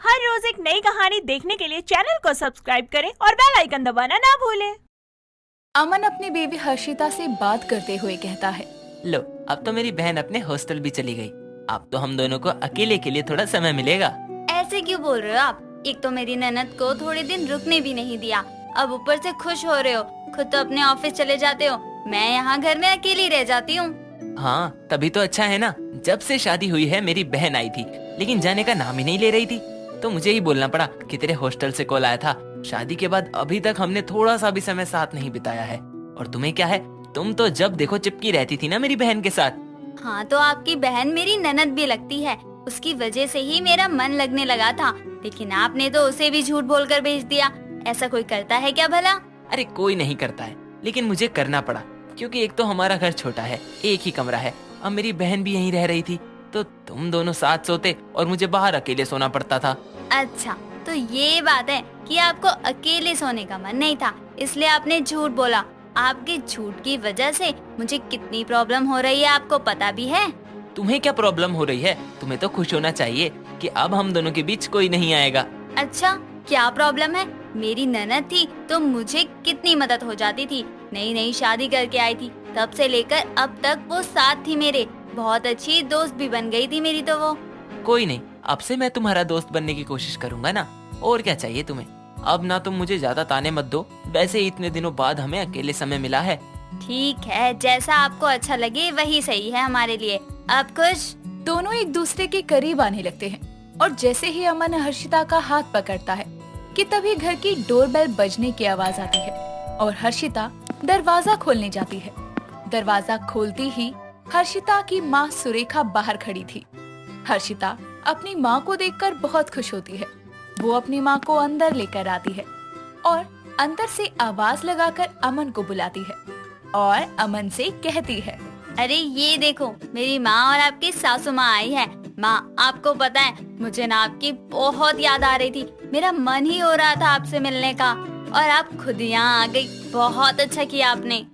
हर रोज एक नई कहानी देखने के लिए चैनल को सब्सक्राइब करें और बेल आइकन दबाना ना भूलें। अमन अपनी बेबी हर्षिता से बात करते हुए कहता है, लो, अब तो मेरी बहन अपने हॉस्टल भी चली गई। अब तो हम दोनों को अकेले के लिए थोड़ा समय मिलेगा। ऐसे क्यों बोल रहे हो आप? एक तो मेरी ननद को थोड़े दिन रुकने भी नहीं दिया, अब ऊपर से खुश हो रहे हो। खुद तो अपने ऑफिस चले जाते हो, मैं यहाँ घर में अकेली रह जाती हूँ। हाँ, तभी तो अच्छा है ना। जब से शादी हुई है मेरी बहन आई थी, लेकिन जाने का नाम ही नहीं ले रही थी, तो मुझे ही बोलना पड़ा कि तेरे हॉस्टल से कॉल आया था। शादी के बाद अभी तक हमने थोड़ा सा भी समय साथ नहीं बिताया है। और तुम्हें क्या है, तुम तो जब देखो चिपकी रहती थी ना मेरी बहन के साथ। हाँ, तो आपकी बहन मेरी ननद भी लगती है, उसकी वजह से ही मेरा मन लगने लगा था, लेकिन आपने तो उसे भी झूठ बोलकर भेज दिया। ऐसा कोई करता है क्या भला? अरे कोई नहीं करता है, लेकिन मुझे करना पड़ा, क्योंकि एक तो हमारा घर छोटा है, एक ही कमरा है। अब मेरी बहन भी यहीं रह रही थी, तो तुम दोनों साथ सोते और मुझे बाहर अकेले सोना पड़ता था। अच्छा, तो ये बात है कि आपको अकेले सोने का मन नहीं था, इसलिए आपने झूठ बोला। आपके झूठ की वजह से मुझे कितनी प्रॉब्लम हो रही है, आपको पता भी है? तुम्हें क्या प्रॉब्लम हो रही है? तुम्हें तो खुश होना चाहिए कि अब हम दोनों के बीच कोई नहीं आएगा। अच्छा, क्या प्रॉब्लम है? मेरी ननद थी तो मुझे कितनी मदद हो जाती थी। नई नई शादी करके आई थी, तब से लेकर अब तक वो साथ थी मेरे। बहुत अच्छी दोस्त भी बन गई थी मेरी तो वो। कोई नहीं, अब से मैं तुम्हारा दोस्त बनने की कोशिश करूंगा ना। और क्या चाहिए तुम्हें? अब ना तुम मुझे ज्यादा ताने मत दो, वैसे ही इतने दिनों बाद हमें अकेले समय मिला है। ठीक है, जैसा आपको अच्छा लगे वही सही है हमारे लिए। अब खुश? दोनों एक दूसरे के करीब आने लगते हैं और जैसे ही अमन हर्षिता का हाथ पकड़ता है कि तभी घर की डोरबेल बजने की आवाज आती है और हर्षिता दरवाजा खोलने जाती है। दरवाजा खोलती ही हर्षिता की माँ सुरेखा बाहर खड़ी थी। हर्षिता अपनी माँ को देखकर बहुत खुश होती है। वो अपनी माँ को अंदर लेकर आती है और अंदर से आवाज लगाकर अमन को बुलाती है और अमन से कहती है, अरे ये देखो, मेरी माँ और आपकी सासू माँ आई है। माँ, आपको पता है मुझे ना आपकी बहुत याद आ रही थी। मेरा मन ही हो रहा था आपसे मिलने का, और आप खुद यहाँ आ गई। बहुत अच्छा किया आपने।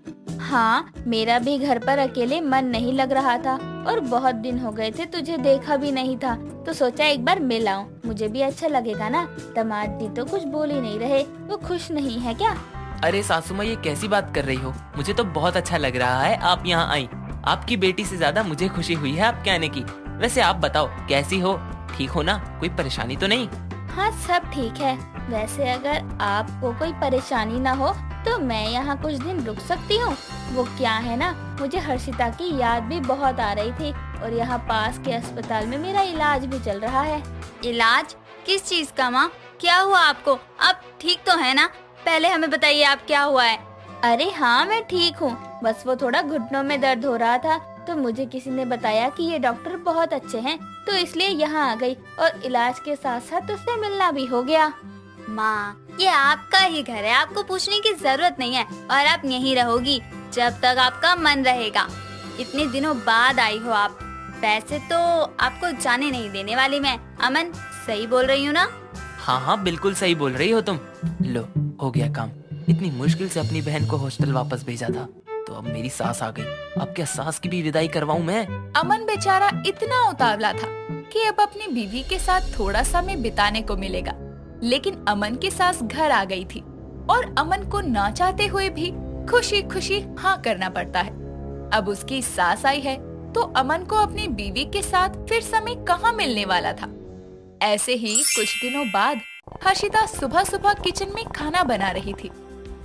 हाँ, मेरा भी घर पर अकेले मन नहीं लग रहा था और बहुत दिन हो गए थे तुझे देखा भी नहीं था, तो सोचा एक बार मिल आऊं, मुझे भी अच्छा लगेगा ना। दामाद जी तो कुछ बोल ही नहीं रहे, वो खुश नहीं है क्या? अरे सासू माँ, ये कैसी बात कर रही हो? मुझे तो बहुत अच्छा लग रहा है आप यहाँ आई। आपकी बेटी से ज्यादा मुझे खुशी हुई है आपके आने की। वैसे आप बताओ, कैसी हो? ठीक हो ना? कोई परेशानी तो नहीं? हाँ, सब ठीक है। वैसे अगर आपको कोई परेशानी ना हो तो मैं यहाँ कुछ दिन रुक सकती हूँ। वो क्या है ना, मुझे हर्षिता की याद भी बहुत आ रही थी और यहाँ पास के अस्पताल में मेरा इलाज भी चल रहा है। इलाज? किस चीज का माँ? क्या हुआ आपको? आप ठीक तो है ना? पहले हमें बताइए, आप क्या हुआ है? अरे हाँ, मैं ठीक हूँ, बस वो थोड़ा घुटनों में दर्द हो रहा था, तो मुझे किसी ने बताया कि ये डॉक्टर बहुत अच्छे हैं, तो इसलिए यहाँ आ गई और इलाज के साथ साथ उससे मिलना भी हो गया। माँ, ये आपका ही घर है, आपको पूछने की जरूरत नहीं है, और आप यहीं रहोगी जब तक आपका मन रहेगा। इतने दिनों बाद आई हो आप। वैसे तो आपको जाने नहीं देने वाली मैं। अमन, सही बोल रही हूँ ना? हाँ हाँ, बिल्कुल सही बोल रही हो तुम। लो, हो गया काम। इतनी मुश्किल से अपनी बहन को हॉस्टल वापस भेजा था, तो अब मेरी सास आ गई। अब क्या सास की भी विदाई करवाऊं मैं? अमन बेचारा इतना उतावला था कि अब अपनी बीवी के साथ थोड़ा समय बिताने को मिलेगा, लेकिन अमन की सास घर आ गई थी और अमन को ना चाहते हुए भी खुशी खुशी हाँ करना पड़ता है। अब उसकी सास आई है तो अमन को अपनी बीवी के साथ फिर समय कहाँ मिलने वाला था। ऐसे ही कुछ दिनों बाद हर्षिता सुबह सुबह किचन में खाना बना रही थी।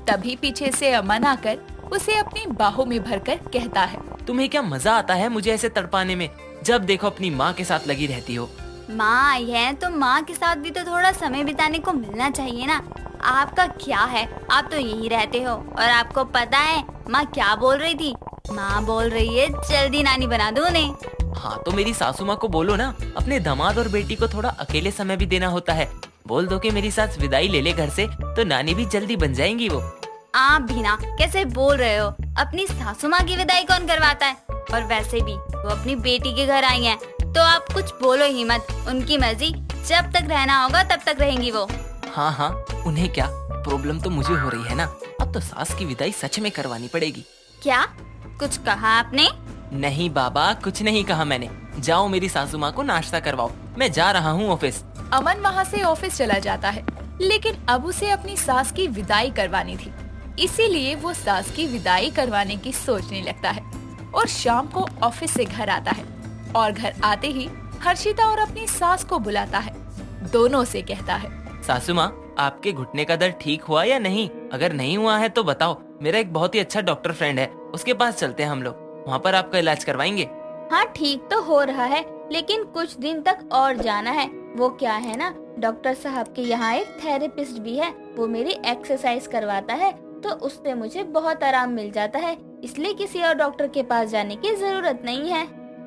तभी पीछे से अमन आकर उसे अपनी बाहों में भरकर कहता है, तुम्हें क्या मजा आता है मुझे ऐसे तड़पाने में? जब देखो अपनी माँ के साथ लगी रहती हो। माँ आई है तो माँ के साथ भी तो थोड़ा समय बिताने को मिलना चाहिए ना। आपका क्या है, आप तो यहीं रहते हो, और आपको पता है माँ क्या बोल रही थी? माँ बोल रही है जल्दी नानी बना दो उन्हें। हाँ, तो मेरी सासू माँ को बोलो ना, अपने दामाद और बेटी को थोड़ा अकेले समय भी देना होता है। बोल दो कि मेरी सास विदाई ले ले घर से, तो नानी भी जल्दी बन जाएंगी वो। आप भी ना कैसे बोल रहे हो? अपनी सासू माँ की विदाई कौन करवाता है? और वैसे भी वो अपनी बेटी के घर आई हैं, तो आप कुछ बोलो ही मत। उनकी मर्जी, जब तक रहना होगा तब तक रहेंगी वो। हाँ हाँ, उन्हें क्या, प्रॉब्लम तो मुझे हो रही है ना। अब तो सास की विदाई सच में करवानी पड़ेगी। क्या कुछ कहा आपने? नहीं बाबा, कुछ नहीं कहा मैंने। जाओ मेरी सासू माँ को नाश्ता करवाओ, मैं जा रहा हूँ ऑफिस। अमन वहाँ से ऑफिस चला जाता है, लेकिन अब उसे अपनी सास की विदाई करवानी थी, इसीलिए वो सास की विदाई करवाने की सोचने लगता है और शाम को ऑफिस से घर आता है और घर आते ही हर्षिता और अपनी सास को बुलाता है। दोनों से कहता है, सासू माँ, आपके घुटने का दर्द ठीक हुआ या नहीं? अगर नहीं हुआ है तो बताओ, मेरा एक बहुत ही अच्छा डॉक्टर फ्रेंड है, उसके पास चलते हैं हम लोग, वहाँ पर आपका इलाज करवाएंगे। हाँ ठीक तो हो रहा है, लेकिन कुछ दिन तक और जाना है। वो क्या है ना, डॉक्टर साहब के यहाँ एक थेरेपिस्ट भी है, वो मेरी एक्सरसाइज करवाता है, तो उससे मुझे बहुत आराम मिल जाता है, इसलिए किसी और डॉक्टर के पास जाने की जरूरत नहीं है।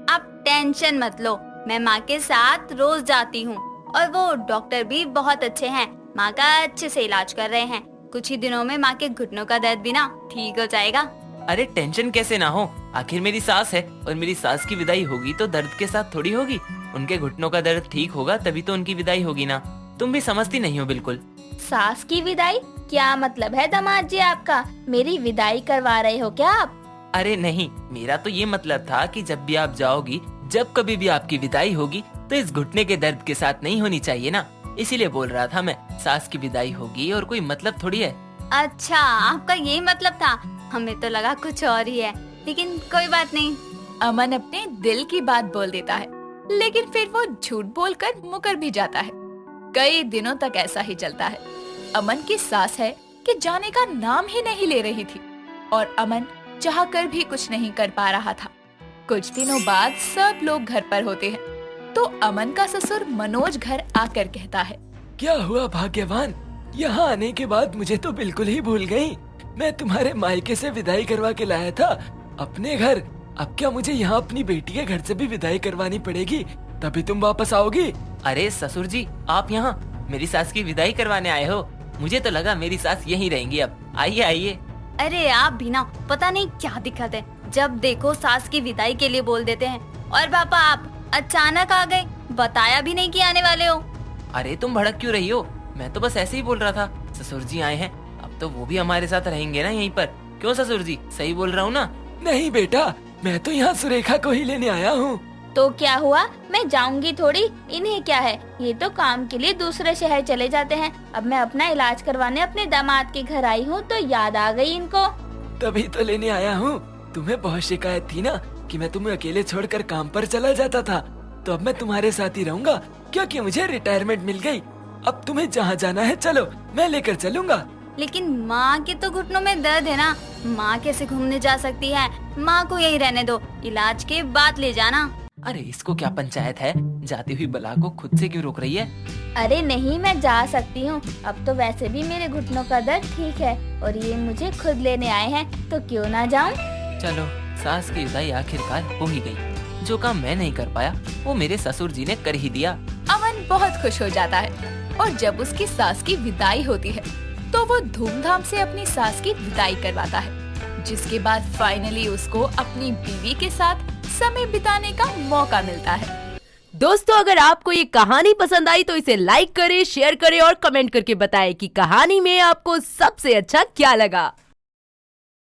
आप टेंशन मत लो, मैं माँ के साथ रोज जाती हूँ और वो डॉक्टर भी बहुत अच्छे हैं, माँ का अच्छे से इलाज कर रहे हैं। कुछ ही दिनों में माँ के घुटनों का दर्द भी ना ठीक हो जाएगा। अरे टेंशन कैसे ना हो, आखिर मेरी सास है और मेरी सास की विदाई होगी तो दर्द के साथ थोड़ी होगी। उनके घुटनों का दर्द ठीक होगा तभी तो उनकी विदाई होगी ना। तुम भी समझती नहीं हो बिल्कुल। सास की विदाई? क्या मतलब है दामाद जी आपका? मेरी विदाई करवा रहे हो क्या आप? अरे नहीं, मेरा तो ये मतलब था कि जब भी आप जाओगी, जब कभी भी आपकी विदाई होगी तो इस घुटने के दर्द के साथ नहीं होनी चाहिए ना, इसीलिए बोल रहा था मैं। सास की विदाई होगी और कोई मतलब थोड़ी है। अच्छा, आपका यही मतलब था, हमें तो लगा कुछ और ही है, लेकिन कोई बात नहीं। अमन अपने दिल की बात बोल देता है, लेकिन फिर वो झूठ बोलकर मुकर भी जाता है। कई दिनों तक ऐसा ही चलता है। अमन की सास है कि जाने का नाम ही नहीं ले रही थी और अमन चाहकर भी कुछ नहीं कर पा रहा था। कुछ दिनों बाद सब लोग घर पर होते हैं, तो अमन का ससुर मनोज घर आकर कहता है, क्या हुआ भाग्यवान, यहाँ आने के बाद मुझे तो बिल्कुल ही भूल गई। मैं तुम्हारे मायके से विदाई करवा के लाया था अपने घर, अब क्या मुझे यहाँ अपनी बेटी के घर से भी विदाई करवानी पड़ेगी, तभी तुम वापस आओगी? अरे ससुर जी, आप यहाँ मेरी सास की विदाई करवाने आए हो? मुझे तो लगा मेरी सास यहीं रहेंगी अब। आइए आइए। अरे आप भी ना, पता नहीं क्या दिक्कत है, जब देखो सास की विदाई के लिए बोल देते हैं। और पापा, आप अचानक आ गए, बताया भी नहीं कि आने वाले हो। अरे तुम भड़क क्यों रही हो? मैं तो बस ऐसे ही बोल रहा था। ससुर जी आए हैं, अब तो वो भी हमारे साथ रहेंगे ना यहीं पर। क्यों ससुर जी, सही बोल रहा हूँ ना? नहीं बेटा, मैं तो यहाँ सुरेखा को ही लेने आया हूँ। तो क्या हुआ, मैं जाऊंगी थोड़ी, इन्हें क्या है, ये तो काम के लिए दूसरे शहर चले जाते हैं। अब मैं अपना इलाज करवाने अपने दामाद के घर आई हूँ तो याद आ गई इनको। तभी तो लेने आया हूँ। तुम्हें बहुत शिकायत थी ना कि मैं तुम्हें अकेले छोड़कर काम पर चला जाता था, तो अब मैं तुम्हारे साथ ही रहूंगा क्योंकि मुझे रिटायरमेंट मिल गई। अब तुम्हें जहाँ जाना है चलो, मैं लेकर चलूंगा। लेकिन माँ के तो घुटनों में दर्द है ना, माँ कैसे घूमने जा सकती है? माँ को यही रहने दो, इलाज के बाद ले जाना। अरे इसको क्या पंचायत है, जाती हुई बला को खुद से क्यों रोक रही है? अरे नहीं, मैं जा सकती हूँ, अब तो वैसे भी मेरे घुटनों का दर्द ठीक है और ये मुझे खुद लेने आए हैं, तो क्यों ना जाऊँ। चलो, सास की विदाई आखिरकार हो ही गई। जो काम मैं नहीं कर पाया वो मेरे ससुर जी ने कर ही दिया। अमन बहुत खुश हो जाता है और जब उसकी सास की विदाई होती है तो वो धूमधाम से अपनी सास की विदाई करवाता है, जिसके बाद फाइनली उसको अपनी बीवी के साथ समय बिताने का मौका मिलता है। दोस्तों, अगर आपको ये कहानी पसंद आई तो इसे लाइक करें, शेयर करें और कमेंट करके बताएं कि कहानी में आपको सबसे अच्छा क्या लगा।